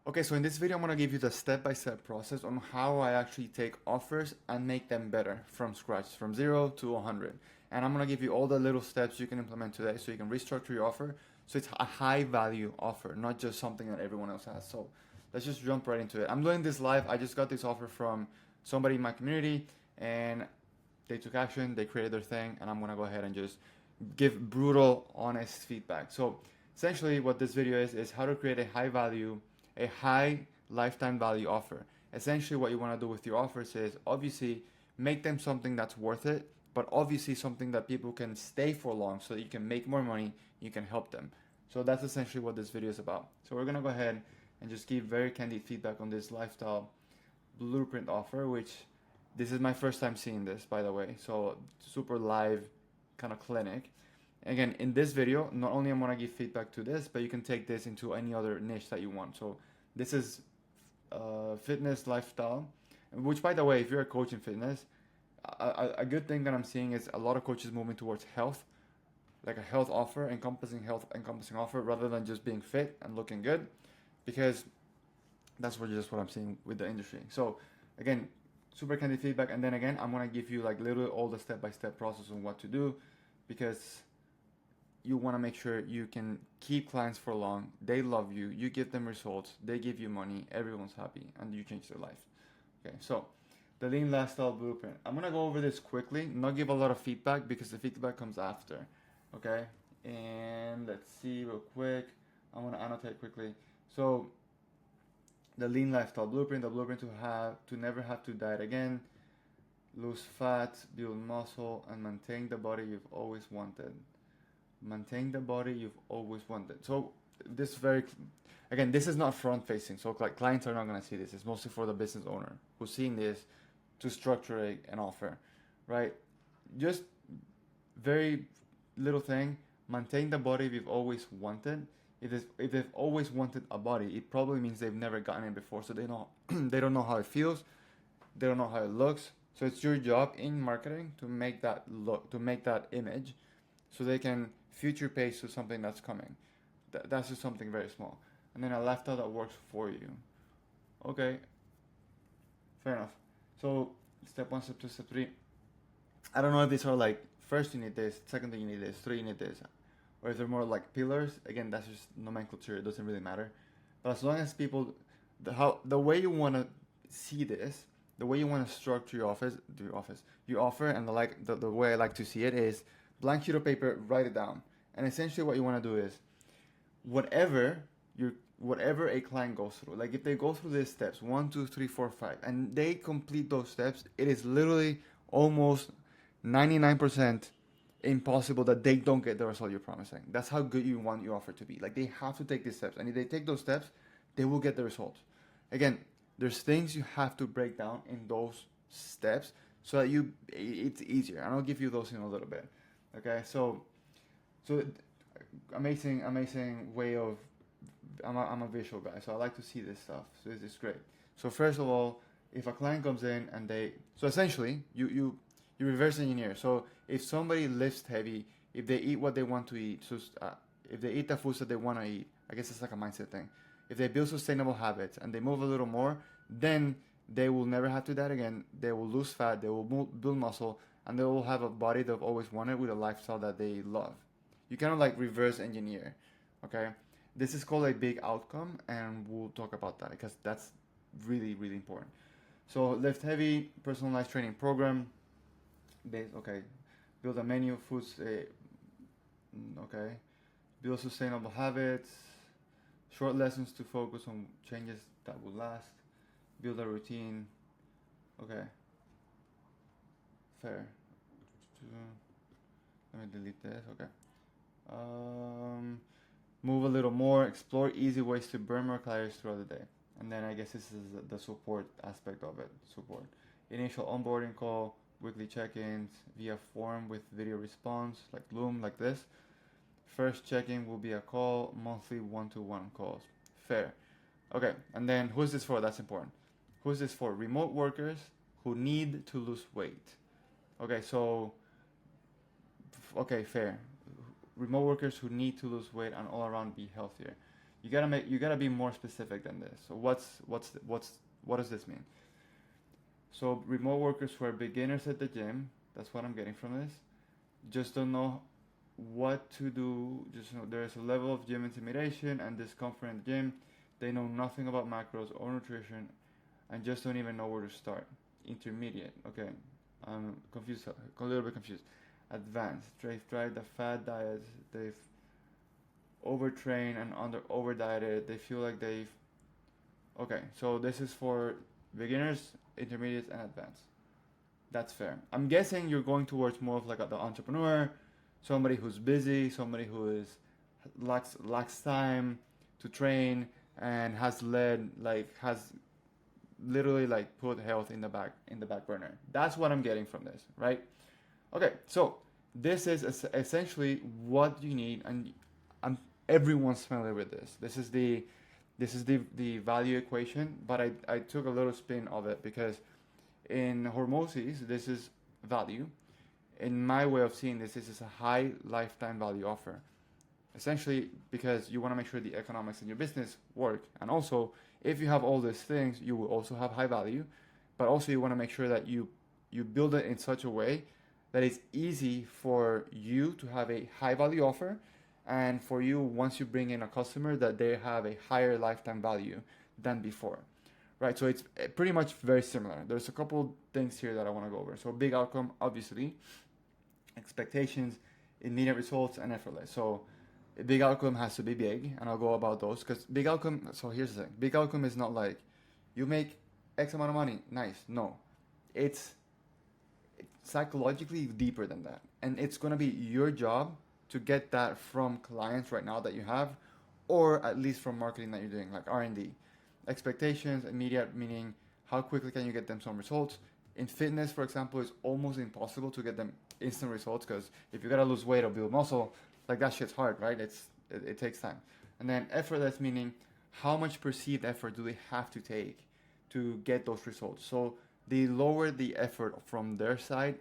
Okay, so in this video, I'm gonna give you the step-by-step process on how I actually take offers and make them better from scratch, from 0 to 100. And I'm gonna give you all the little steps you can implement today so you can restructure your offer so it's a high value offer, not just something that everyone else has. So let's just jump right into it. I'm doing this live. I just got this offer from somebody in my community and they took action, they created their thing, and I'm gonna go ahead and just give brutal, honest feedback. So essentially what this video is how to create a high lifetime value offer. Essentially what you want to do with your offers is obviously make them something that's worth it, but obviously something that people can stay for long so that you can make more money, you can help them. So that's essentially what this video is about. So we're gonna go ahead and just give very candid feedback on this lifestyle blueprint offer, which this is my first time seeing this, by the way. So super live kind of clinic. Again, in this video, not only am I gonna give feedback to this, but you can take this into any other niche that you want. So this is fitness lifestyle, which by the way, if you're a coach in fitness, a good thing that I'm seeing is a lot of coaches moving towards health, like a health encompassing offer, rather than just being fit and looking good, because that's what I'm seeing with the industry. So again, super candid feedback, and then again, I'm gonna give you like literally all the step-by-step process on what to do, because you want to make sure you can keep clients for long. They love you. You give them results. They give you money. Everyone's happy, and you change their life. Okay, so the lean lifestyle blueprint. I'm gonna go over this quickly, not give a lot of feedback because the feedback comes after. Okay, and let's see real quick. I'm gonna annotate quickly. So the lean lifestyle blueprint, the blueprint to never have to diet again, lose fat, build muscle, and maintain the body you've always wanted. Maintain the body you've always wanted. So this very, again, this is not front facing. So like clients are not going to see this. It's mostly for the business owner who's seeing this to structure an offer, right? Just very little thing. Maintain the body you've always wanted. If they've always wanted a body, it probably means they've never gotten it before. So they know they don't know how it feels. They don't know how it looks. So it's your job in marketing to make that look, to make that image, so they can future pace to something that's coming. That's just something very small. And then a lifestyle that works for you. Okay, fair enough. So step one, step two, step three. I don't know if these are like first you need this, second thing you need this, three you need this, or if they're more like pillars. Again, that's just nomenclature. It doesn't really matter. But as long as people, the way you want to see this, the way you want to structure your offer, and the way I like to see it is blank sheet of paper, write it down. And essentially what you want to do is whatever whatever a client goes through, like if they go through these steps 1, 2, 3, 4, 5, and they complete those steps, it is literally almost 99% impossible that they don't get the result you're promising. That's how good you want your offer to be. Like they have to take these steps, and if they take those steps, they will get the result. Again, there's things you have to break down in those steps so that it's easier, and I'll give you those in a little bit. Okay, so amazing way of. I'm a visual guy, so I like to see this stuff. So this is great. So first of all, if a client comes in and so essentially you reverse engineer. So if somebody lifts heavy, if they eat what they want to eat, so if they eat the foods that they want to eat, I guess it's like a mindset thing. If they build sustainable habits and they move a little more, then they will never have to diet again. They will lose fat. They will build muscle, and they will have a body they've always wanted with a lifestyle that they love. You kind of like reverse engineer. Okay, this is called a big outcome, and we'll talk about that because that's really really important. So lift heavy, personalized training program. Okay, build a menu, foods. Okay, build sustainable habits. Short lessons to focus on changes that will last. Build a routine. Okay, fair. Let me delete this. Okay. Um, Move a little more. Explore easy ways to burn more calories throughout the day. And then I guess this is the support aspect of it. Support. Initial onboarding call, weekly check-ins via form with video response, like Loom, like this. First check-in will be a call, monthly one-to-one calls. Fair. Okay, and then who's this for? That's important. Who's this for? Remote workers who need to lose weight. Okay, so, okay, fair. Remote workers who need to lose weight and all around be healthier. you gotta be more specific than this. So what does this mean? So remote workers who are beginners at the gym, that's what I'm getting from this, just don't know what to do. Just know there's a level of gym intimidation and discomfort in the gym. They know nothing about macros or nutrition and just don't even know where to start. Intermediate, okay. I'm confused, a little bit confused. Advanced, they've tried the fad diets, they've overtrained and over dieted. They feel like they've okay. So this is for beginners, intermediates, and advanced. That's fair. I'm guessing you're going towards more of like the entrepreneur, somebody who's busy, somebody who is lacks time to train and has literally like put health in the back burner. That's what I'm getting from this, right? Okay, so this is essentially what you need, and everyone's familiar with this. This is the value equation, but I took a little spin of it because in Hormosis, this is value. In my way of seeing this is a high lifetime value offer. Essentially, because you want to make sure the economics in your business work, and also if you have all these things, you will also have high value, but also you want to make sure that you build it in such a way that it's easy for you to have a high value offer, and for you, once you bring in a customer, that they have a higher lifetime value than before, right? So it's pretty much very similar. There's a couple things here that I want to go over. So big outcome, obviously, expectations, immediate results, and effortless. So a big outcome has to be big, and I'll go about those because big outcome. So here's the thing: big outcome is not like you make X amount of money, nice. No, it's psychologically deeper than that, and it's gonna be your job to get that from clients right now that you have, or at least from marketing that you're doing, like R&D. Expectations, immediate, meaning how quickly can you get them some results. In fitness, for example, it's almost impossible to get them instant results because if you gotta lose weight or build muscle, like that shit's hard, right? It takes time. And then effortless, meaning how much perceived effort do they have to take to get those results. So the lower the effort from their side,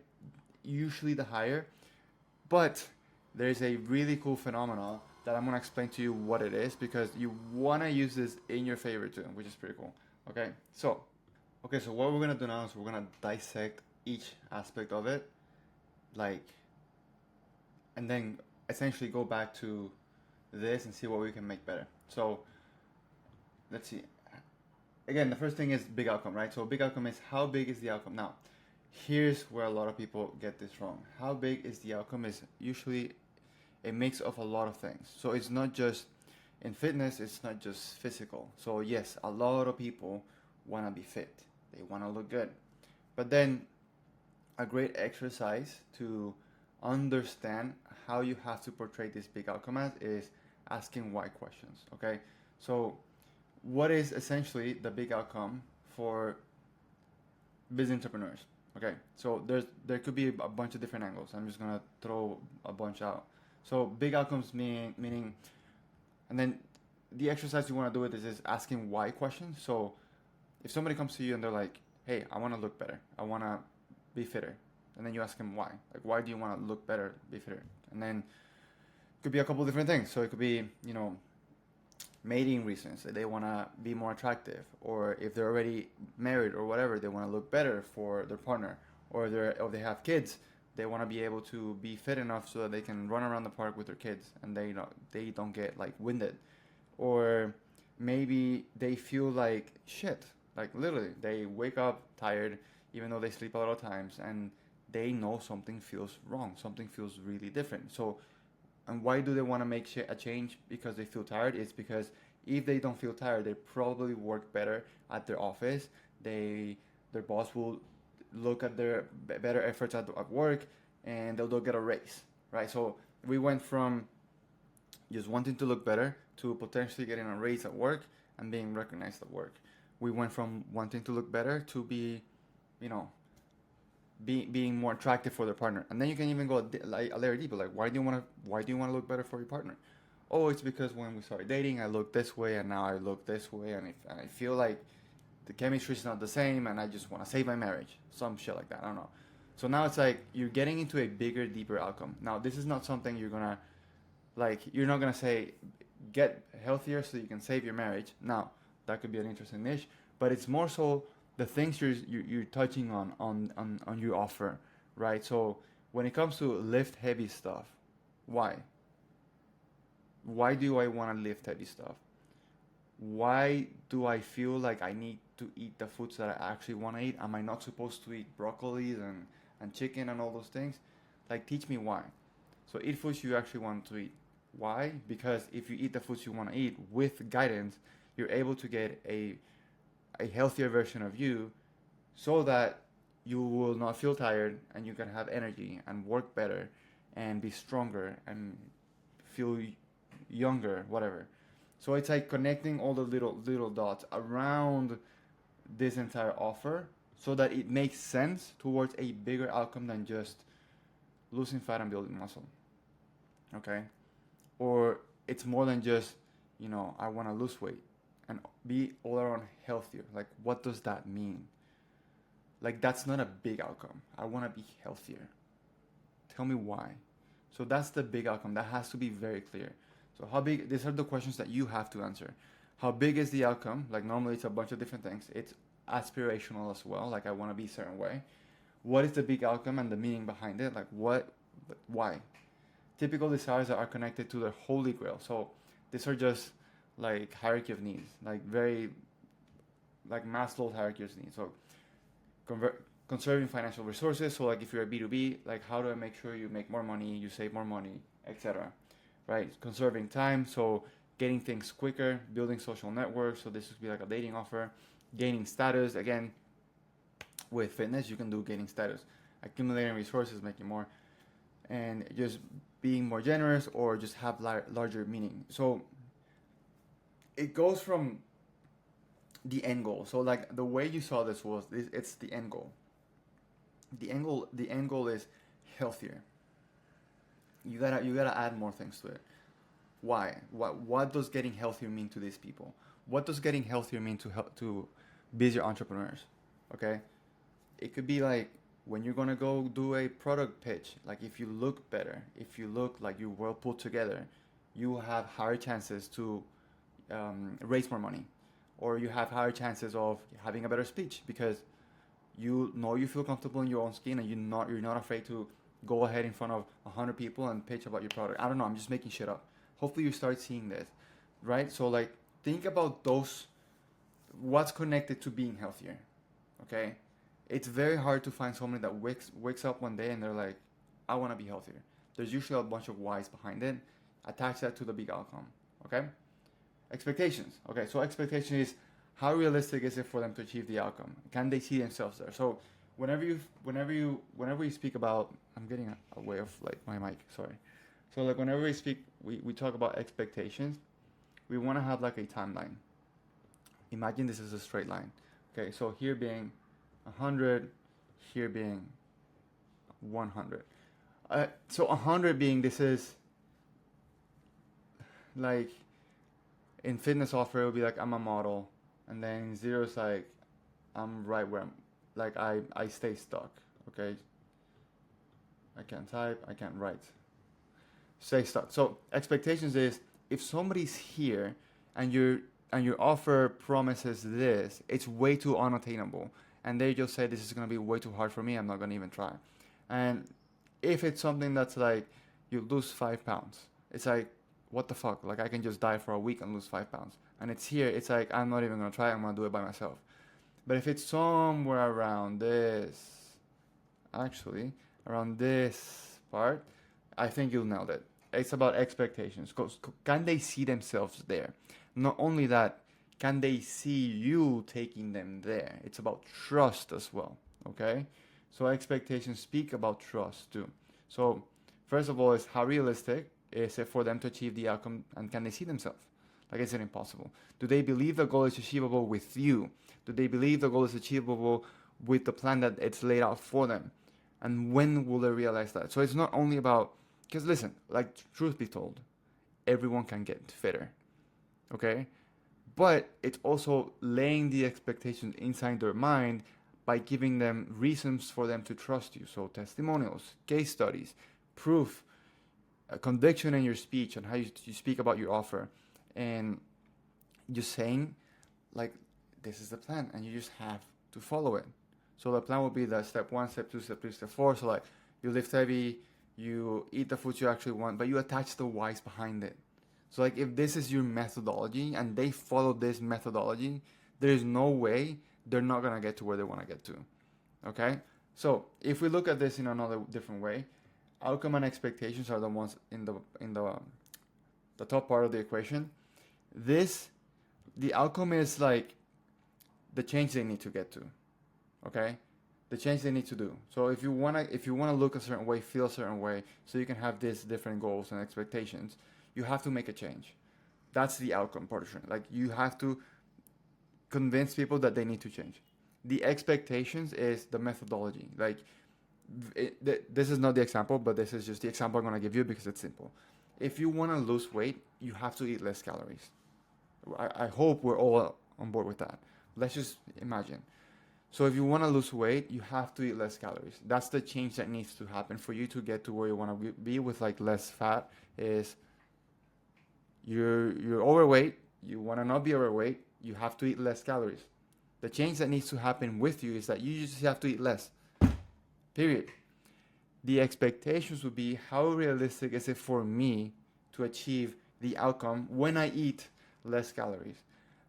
usually the higher. But there's a really cool phenomenon that I'm gonna explain to you what it is because you wanna use this in your favor too, which is pretty cool. Okay, so what we're gonna do now is we're gonna dissect each aspect of it, like, and then essentially go back to this and see what we can make better. So let's see. Again, the first thing is big outcome, right? So big outcome is how big is the outcome. Now, here's where a lot of people get this wrong. How big is the outcome is usually a mix of a lot of things. So it's not just in fitness, it's not just physical. So yes, a lot of people want to be fit. They want to look good. But then a great exercise to understand how you have to portray this big outcome as is asking why questions, okay? So what is essentially the big outcome for business entrepreneurs? Okay, so there could be a bunch of different angles. I'm just gonna throw a bunch out. So big outcomes meaning, and then the exercise you want to do with this is asking why questions. So if somebody comes to you and they're like, hey, I want to look better, I want to be fitter, and then you ask them why. Like, why do you want to look better, be fitter? And then it could be a couple different things. So it could be, mating reasons. They want to be more attractive, or if they're already married or whatever, they want to look better for their partner, or they have kids, they want to be able to be fit enough so that they can run around the park with their kids and they don't get like winded, or maybe they feel like shit, like literally they wake up tired even though they sleep a lot of times, and they know something feels wrong, something feels really different. So, and why do they want to make a change? Because they feel tired. It's because if they don't feel tired, they probably work better at their office. Their boss will look at their better efforts at work, and they'll get a raise, right? So we went from just wanting to look better to potentially getting a raise at work and being recognized at work. We went from wanting to look better to being more attractive for their partner. And then you can even go a layer deeper, like why do you want to look better for your partner? Oh, it's because when we started dating, I looked this way, and now I look this way, and I feel like the chemistry is not the same, and I just want to save my marriage. Some shit like that. I don't know. So now it's like you're getting into a bigger, deeper outcome. Now this is not something you're not gonna say get healthier so you can save your marriage. Now, that could be an interesting niche, but it's more so the things you're touching on your offer, right? So when it comes to lift heavy stuff, why? Why do I want to lift heavy stuff? Why do I feel like I need to eat the foods that I actually want to eat? Am I not supposed to eat broccoli and chicken and all those things? Like, teach me why. So eat foods you actually want to eat. Why? Because if you eat the foods you want to eat with guidance, you're able to get a healthier version of you, so that you will not feel tired and you can have energy and work better and be stronger and feel younger, whatever. So it's like connecting all the little dots around this entire offer so that it makes sense towards a bigger outcome than just losing fat and building muscle. Okay? Or it's more than just, I want to lose weight and be all around healthier. Like, what does that mean? Like, that's not a big outcome. I want to be healthier. Tell me why. So that's the big outcome. That has to be very clear. So how big, these are the questions that you have to answer. How big is the outcome? Like, normally it's a bunch of different things. It's aspirational as well. Like, I want to be a certain way. What is the big outcome and the meaning behind it? Like, why? Typical desires are connected to the holy grail. So these are just like hierarchy of needs, like very, like Maslow's hierarchy of needs. So conserving financial resources. So like if you're a B2B, like how do I make sure you make more money, you save more money, etc. Right? Conserving time. So getting things quicker, building social networks. So this would be like a dating offer. Gaining status. Again, with fitness, you can do gaining status. Accumulating resources, making more. And just being more generous, or just have larger meaning. So it goes from the end goal. So like the way you saw this was it's the end goal. The end goal is healthier. You gotta add more things to it. Why? What does getting healthier mean to these people? What does getting healthier mean to busier entrepreneurs? Okay, it could be like when you're gonna go do a product pitch. Like if you look better, if you look like you're well put together, you have higher chances to raise more money, or you have higher chances of having a better speech because you feel comfortable in your own skin, and you're not afraid to go ahead in front of 100 people and pitch about your product. I don't know, I'm just making shit up. Hopefully you start seeing this, right? So like think about those, what's connected to being healthier. Okay, it's very hard to find somebody that wakes up one day and they're like, I want to be healthier. There's usually a bunch of whys behind it. Attach that to the big outcome. Okay, expectations. Okay, so expectation is how realistic is it for them to achieve the outcome? Can they see themselves there? So whenever you speak about, I'm getting away of like my mic, sorry. So like whenever we speak, we talk about expectations, we want to have like a timeline. Imagine this is a straight line. Okay, so here being 100, here being 100. So 100 being, this is like in fitness offer, it would be like I'm a model, and then 0 is like I'm right where I'm, like I stay stuck. Okay, I can't type, I can't write. Stay stuck. So expectations is if somebody's here and your offer promises this, it's way too unattainable, and they just say this is gonna be way too hard for me, I'm not gonna even try. And if it's something that's like you lose 5 pounds, it's like what the fuck? Like I can just diet for a week and lose 5 pounds. And it's here, it's like I'm not even gonna try, I'm gonna do it by myself. But if it's somewhere around this, actually, around this part, I think you'll nail it. It's about expectations. Can they see themselves there? Not only that, can they see you taking them there? It's about trust as well, okay? So expectations speak about trust too. So first of all, is how realistic is it for them to achieve the outcome, and can they see themselves? Like, is it impossible? Do they believe the goal is achievable with you? Do they believe the goal is achievable with the plan that it's laid out for them? And when will they realize that? So it's not only about, because listen, like truth be told, everyone can get fitter, okay? But it's also laying the expectations inside their mind by giving them reasons for them to trust you. So testimonials, case studies, proof, a conviction in your speech and how you speak about your offer. and just saying like, this is the plan, and you just have to follow it. So the plan will be the step 1, step 2, step 3, step 4. So like, you lift heavy, you eat the foods you actually want, but you attach the whys behind it. So like, if this is your methodology and they follow this methodology, there's no way they're not gonna get to where they want to get to. Okay? So if we look at this in another different way, outcome and expectations are the ones in the top part of the equation. The outcome is like the change they need to get to. Okay? The change they need to do. So if you wanna look a certain way, feel a certain way, so you can have these different goals and expectations, you have to make a change. That's the outcome portion. Like, you have to convince people that they need to change. The expectations is the methodology. Like, this is not the example, but this is just the example I'm gonna give you because it's simple. If you wanna lose weight, you have to eat less calories. I hope we're all on board with that. Let's just imagine. So if you want to lose weight, you have to eat less calories. That's the change that needs to happen for you to get to where you want to be with like less fat. Is you're overweight, you want to not be overweight, you have to eat less calories. The change that needs to happen with you is that you just have to eat less. Period. The expectations would be, how realistic is it for me to achieve the outcome when I eat less calories?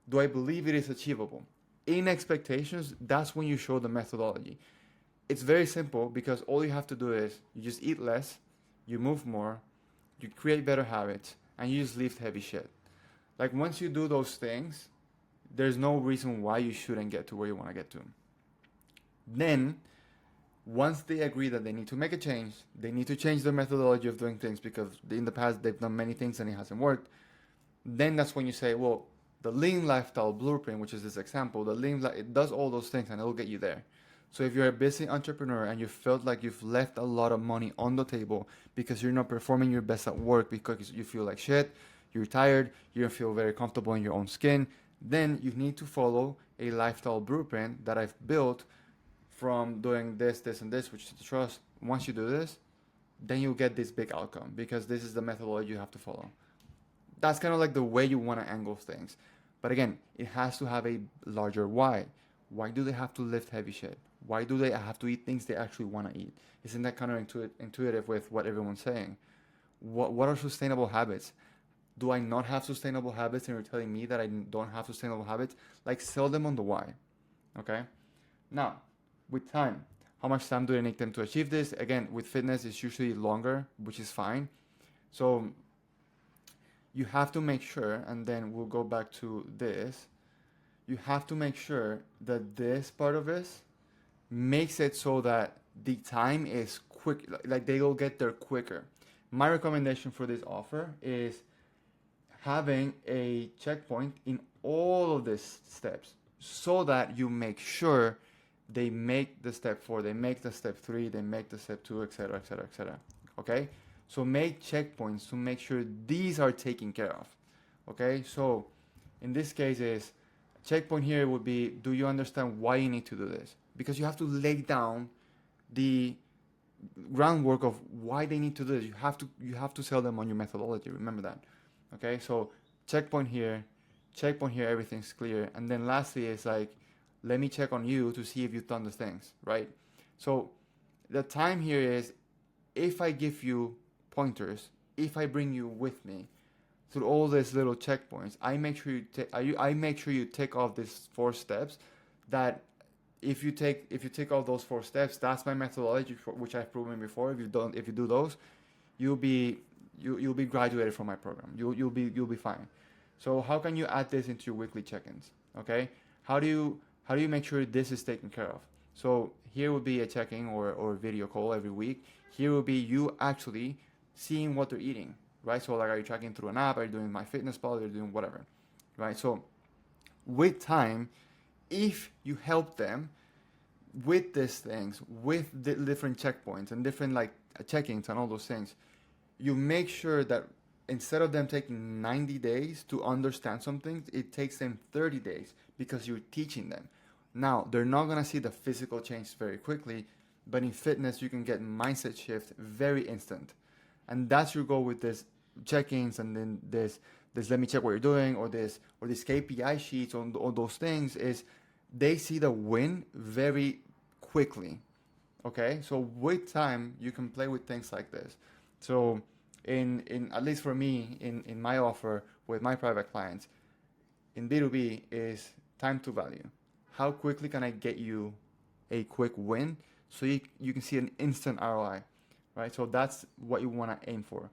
Do I believe it is achievable? In expectations, that's when you show the methodology. It's very simple because all you have to do is you just eat less, you move more, you create better habits, and you just lift heavy shit. Like, once you do those things, there's no reason why you shouldn't get to where you want to get to. Then, once they agree that they need to make a change, they need to change their methodology of doing things because in the past they've done many things and it hasn't worked. Then that's when you say, well, the lean lifestyle blueprint, which is this example, it does all those things and it'll get you there. So if you're a busy entrepreneur and you felt like you've left a lot of money on the table because you're not performing your best at work because you feel like shit, you're tired, you don't feel very comfortable in your own skin, then you need to follow a lifestyle blueprint that I've built from doing this, this, and this, which is the trust. Once you do this, then you'll get this big outcome because this is the methodology you have to follow. That's kind of like the way you want to angle things. But again, it has to have a larger why. Why do they have to lift heavy shit? Why do they have to eat things they actually want to eat? Isn't that counterintuitive with what everyone's saying? What are sustainable habits? Do I not have sustainable habits and you're telling me that I don't have sustainable habits? Like, sell them on the why. Okay? Now, with time, how much time do I need them to achieve this? Again, with fitness, it's usually longer, which is fine. So you have to make sure, and then we'll go back to this, you have to make sure that this part of this makes it so that the time is quick, like they will get there quicker. My recommendation for this offer is having a checkpoint in all of these steps so that you make sure they make the step 4, they make the step 3, they make the step 2, etc., etc., etc. Okay? So make checkpoints to make sure these are taken care of. Okay? So in this case is, checkpoint here would be, do you understand why you need to do this? Because you have to lay down the groundwork of why they need to do this. You have to sell them on your methodology. Remember that. Okay? So checkpoint here, everything's clear. And then lastly is like, let me check on you to see if you've done the things, right? So the time here is, if I give you pointers, if I bring you with me through all these little checkpoints, I make sure you take off these 4 steps. That if you take off those 4 steps, that's my methodology, which I've proven before. If you do those, you'll be graduated from my program. You'll be fine. So how can you add this into your weekly check-ins? Okay, how do you make sure this is taken care of? So here would be a check-in or video call every week. Here will be you actually seeing what they're eating, right? So like, are you tracking through an app? Are you doing MyFitnessPal? Are you doing whatever, right? So with time, if you help them with these things, with the different checkpoints and different like check-ins and all those things, you make sure that instead of them taking 90 days to understand something, it takes them 30 days because you're teaching them. Now, they're not going to see the physical change very quickly, but in fitness, you can get mindset shift very instant. And that's your goal with this check-ins and then this let me check what you're doing, or this KPI sheets on all those things, is they see the win very quickly. Okay, so with time you can play with things like this. So in at least for me, in my offer with my private clients in B2B, is time to value. How quickly can I get you a quick win so you can see an instant ROI, right? So that's what you want to aim for.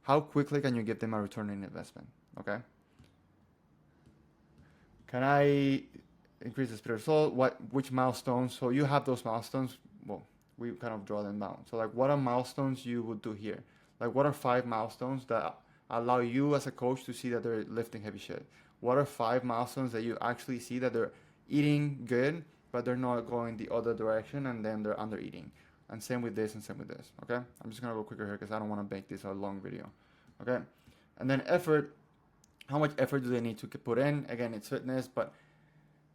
How quickly can you give them a return on investment? Okay. Can I increase the speed of result? Which milestones? So you have those milestones. Well, we kind of draw them down. So like, what are milestones you would do here? Like, what are 5 milestones that allow you as a coach to see that they're lifting heavy shit? What are 5 milestones that you actually see that they're eating good, but they're not going the other direction, and then they're under eating? And same with this, and same with this. Okay, I'm just gonna go quicker here because I don't want to make this a long video. Okay, and then effort. How much effort do they need to put in? Again, it's fitness, but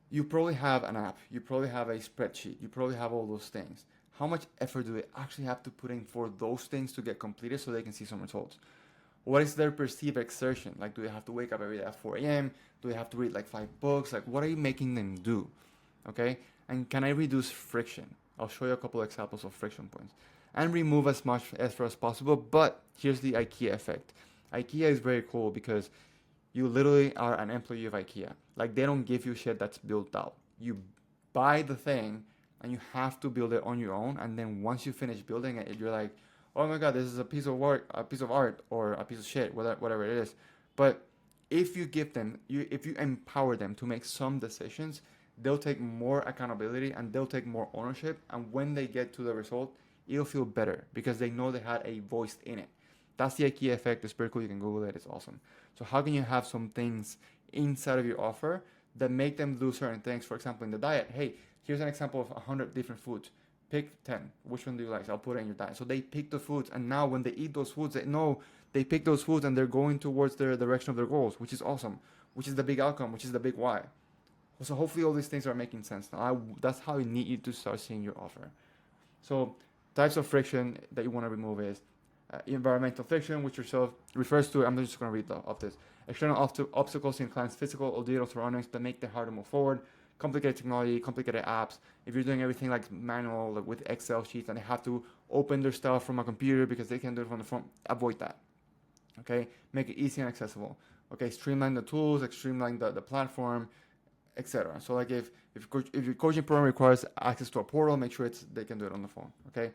you probably have an app, you probably have a spreadsheet, you probably have all those things. How much effort do they actually have to put in for those things to get completed so they can see some results? What is their perceived exertion? Like, do they have to wake up every day at 4 a.m.? Do they have to read like 5 books? Like, what are you making them do? Okay? And can I reduce friction? I'll show you a couple examples of friction points. And remove as much effort as possible, but here's the IKEA effect. IKEA is very cool because you literally are an employee of IKEA. Like, they don't give you shit that's built out. You buy the thing and you have to build it on your own. And then once you finish building it, you're like, oh my God, this is a piece of work, a piece of art, or a piece of shit, whatever it is. But if you give them, if you empower them to make some decisions, they'll take more accountability and they'll take more ownership. And when they get to the result, it'll feel better because they know they had a voice in it. That's the IKEA effect. It's pretty cool. You can Google it. It's awesome. So how can you have some things inside of your offer that make them do certain things? For example, in the diet, hey, here's an example of 100 different foods. Pick 10. Which one do you like? So I'll put it in your diet. So they pick the foods, and now when they eat those foods, they know they pick those foods and they're going towards their direction of their goals, which is awesome, which is the big outcome, which is the big why. So hopefully all these things are making sense now. That's how you need you to start seeing your offer. So types of friction that you want to remove is environmental friction, which yourself refers to. I'm just going to read off this. External obstacles in clients' physical or digital surroundings that make it hard to move forward. Complicated technology, complicated apps. If you're doing everything like manual, like with Excel sheets, and they have to open their stuff from a computer because they can't do it from the phone, avoid that. Okay, make it easy and accessible. Okay, streamline the tools, like streamline the platform, etc. So like if your coaching program requires access to a portal, make sure they can do it on the phone. Okay.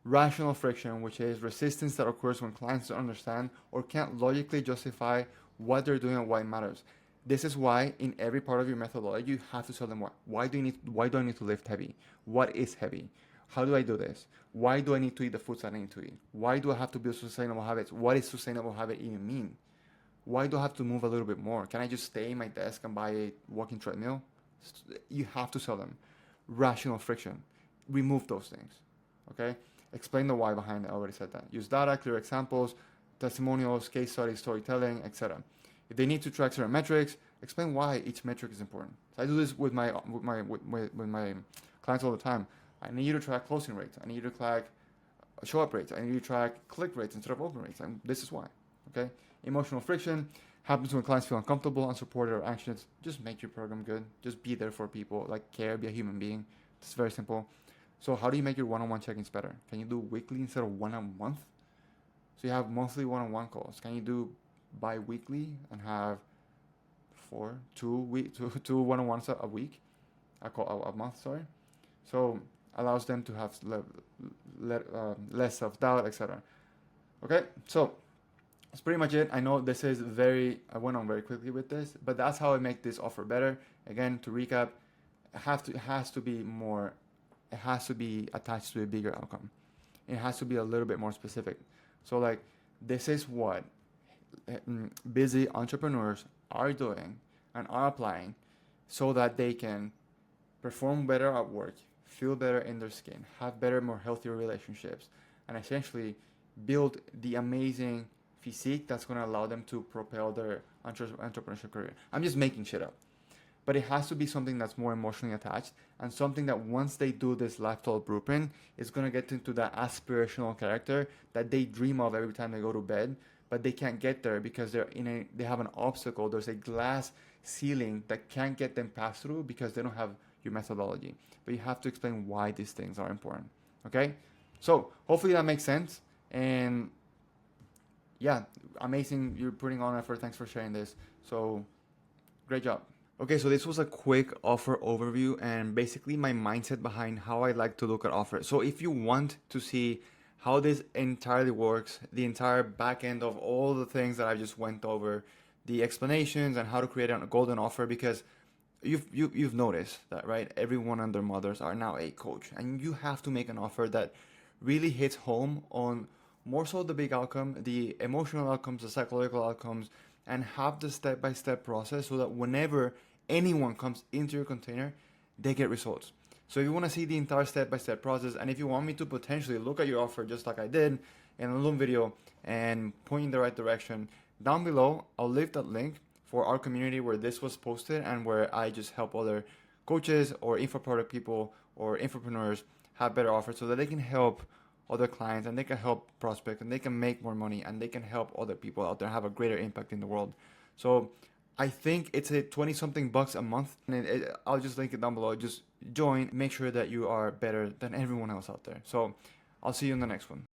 Rational friction, which is resistance that occurs when clients don't understand or can't logically justify what they're doing and why it matters. This is why in every part of your methodology you have to tell them why do I need to lift heavy? What is heavy? How do I do this? Why do I need to eat the foods that I need to eat? Why do I have to build sustainable habits? What is sustainable habit even mean? Why do I have to move a little bit more? Can I just stay in my desk and buy a walking treadmill? You have to sell them. Rational friction. Remove those things. Okay? Explain the why behind it. I already said that. Use data, clear examples, testimonials, case studies, storytelling, etc. If they need to track certain metrics, explain why each metric is important. So I do this with my clients all the time. I need you to track closing rates. I need you to track show-up rates. I need you to track click rates instead of open rates. And this is why. Okay. Emotional friction happens when clients feel uncomfortable, unsupported, or anxious. Just make your program good. Just be there for people. Like, care. Be a human being. It's very simple. So how do you make your one-on-one check-ins better? Can you do weekly instead of one a month? So you have monthly one-on-one calls. Can you do bi-weekly and have two one-on-ones a week? A month, sorry. So allows them to have less self-doubt, etc. Okay, so that's pretty much it. I know this is I went on very quickly with this, but that's how I make this offer better. Again, to recap, it has to be attached to a bigger outcome. It has to be a little bit more specific. So like, this is what busy entrepreneurs are doing and are applying so that they can perform better at work, feel better in their skin, have better, more healthier relationships, and essentially build the amazing physique that's going to allow them to propel their entrepreneurship career. I'm just making shit up. But it has to be something that's more emotionally attached, and something that once they do this lifestyle blueprint, is going to get into that aspirational character that they dream of every time they go to bed, but they can't get there because they have an obstacle. There's a glass ceiling that can't get them passed through because they don't have your methodology. But you have to explain why these things are important. Okay? So hopefully that makes sense. And yeah, amazing. You're putting on effort. Thanks for sharing this. So great job. Okay, so this was a quick offer overview and basically my mindset behind how I like to look at offers. So if you want to see how this entirely works, the entire back end of all the things that I just went over, the explanations and how to create a golden offer, because you've noticed that, right? Everyone and their mothers are now a coach, and you have to make an offer that really hits home on more so the big outcome, the emotional outcomes, the psychological outcomes, and have the step-by-step process so that whenever anyone comes into your container, they get results. So if you want to see the entire step-by-step process, and if you want me to potentially look at your offer just like I did in a little video and point you in the right direction, down below I'll leave that link for our community where this was posted and where I just help other coaches or info product people or infopreneurs have better offers so that they can help other clients and they can help prospect and they can make more money and they can help other people out there have a greater impact in the world. So I think it's a 20 something bucks a month, and I'll just link it down below. Just join, make sure that you are better than everyone else out there. So I'll see you in the next one.